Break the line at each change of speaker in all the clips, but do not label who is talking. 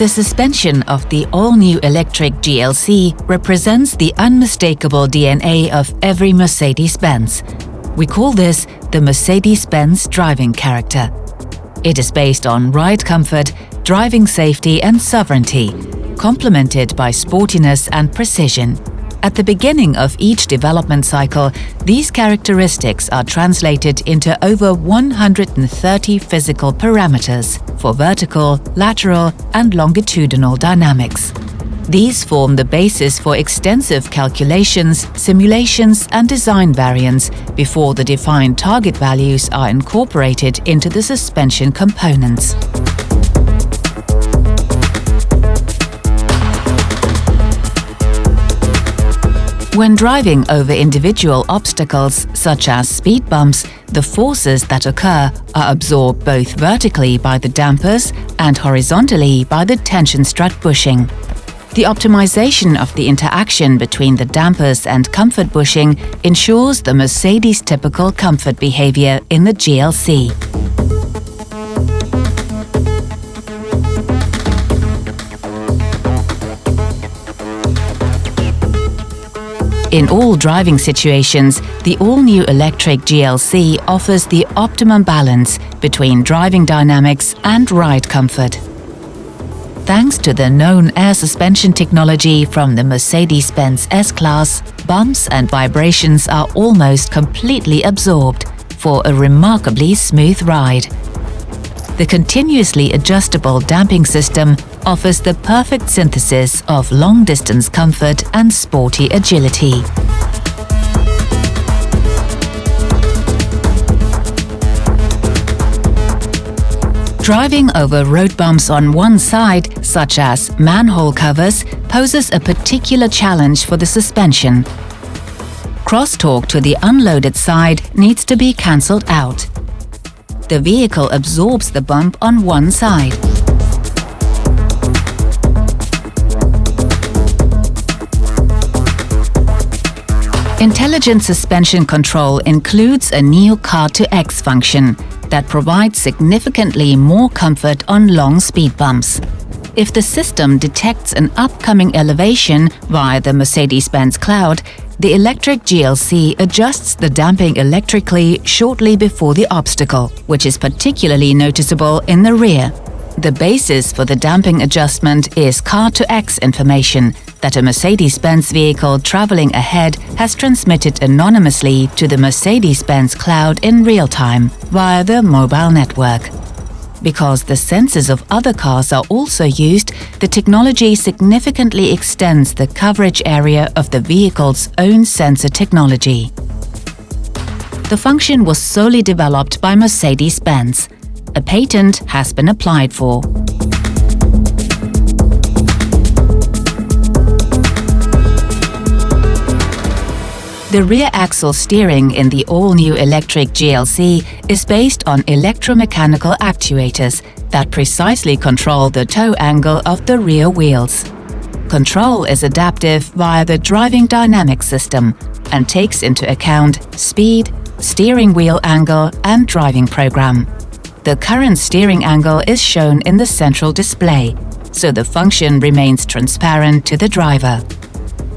The suspension of the all-new electric GLC represents the unmistakable DNA of every Mercedes Benz. We call this the Mercedes Benz driving character. It is based on ride comfort, driving safety and sovereignty, complemented by sportiness and precision. At the beginning of each development cycle, these characteristics are translated into over 130 physical parameters for vertical, lateral, and longitudinal dynamics. These form the basis for extensive calculations, simulations, and design variants before the defined target values are incorporated into the suspension components. When driving over individual obstacles, such as speed bumps, the forces that occur are absorbed both vertically by the dampers and horizontally by the tension strut bushing. The optimization of the interaction between the dampers and comfort bushing ensures the Mercedes typical comfort behavior in the GLC. In all driving situations, the all-new electric GLC offers the optimum balance between driving dynamics and ride comfort. Thanks to the known air suspension technology from the Mercedes Benz S-Class, bumps and vibrations are almost completely absorbed for a remarkably smooth ride. The continuously adjustable damping system offers the perfect synthesis of long-distance comfort and sporty agility. Driving over road bumps on one side, such as manhole covers, poses a particular challenge for the suspension. Crosstalk to the unloaded side needs to be cancelled out. The vehicle absorbs the bump on one side. Intelligent suspension control includes a new car-to-X function that provides significantly more comfort on long speed bumps. If the system detects an upcoming elevation via the Mercedes-Benz cloud, the electric GLC adjusts the damping electrically shortly before the obstacle, which is particularly noticeable in the rear. The basis for the damping adjustment is car-to-X information that a Mercedes-Benz vehicle traveling ahead has transmitted anonymously to the Mercedes-Benz cloud in real time via the mobile network. Because the sensors of other cars are also used, the technology significantly extends the coverage area of the vehicle's own sensor technology. The function was solely developed by Mercedes-Benz. A patent has been applied for. The rear axle steering in the all-new electric GLC is based on electromechanical actuators that precisely control the toe angle of the rear wheels. Control is adaptive via the driving dynamic system and takes into account speed, steering wheel angle and driving program. The current steering angle is shown in the central display, so the function remains transparent to the driver.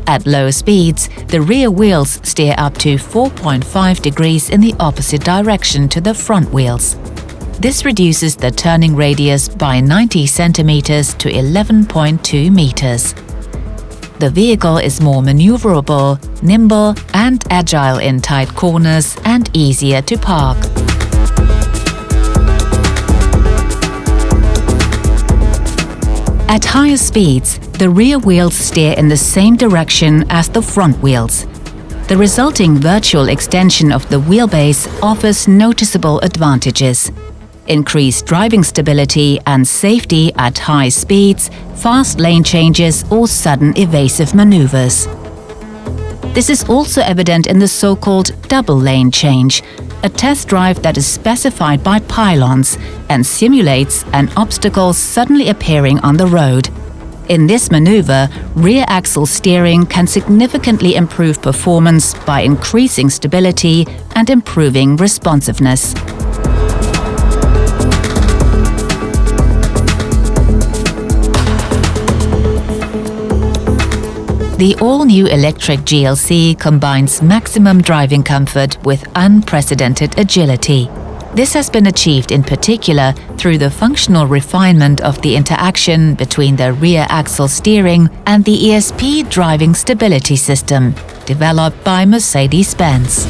At low speeds, the rear wheels steer up to 4.5 degrees in the opposite direction to the front wheels. This reduces the turning radius by 90 centimeters to 11.2 meters. The vehicle is more maneuverable, nimble, and agile in tight corners and easier to park. At higher speeds, the rear wheels steer in the same direction as the front wheels. The resulting virtual extension of the wheelbase offers noticeable advantages: increased driving stability and safety at high speeds, fast lane changes, or sudden evasive maneuvers. This is also evident in the so-called double lane change, a test drive that is specified by pylons and simulates an obstacle suddenly appearing on the road. In this maneuver, rear axle steering can significantly improve performance by increasing stability and improving responsiveness. The all-new electric GLC combines maximum driving comfort with unprecedented agility. This has been achieved in particular through the functional refinement of the interaction between the rear axle steering and the ESP driving stability system, developed by Mercedes Benz.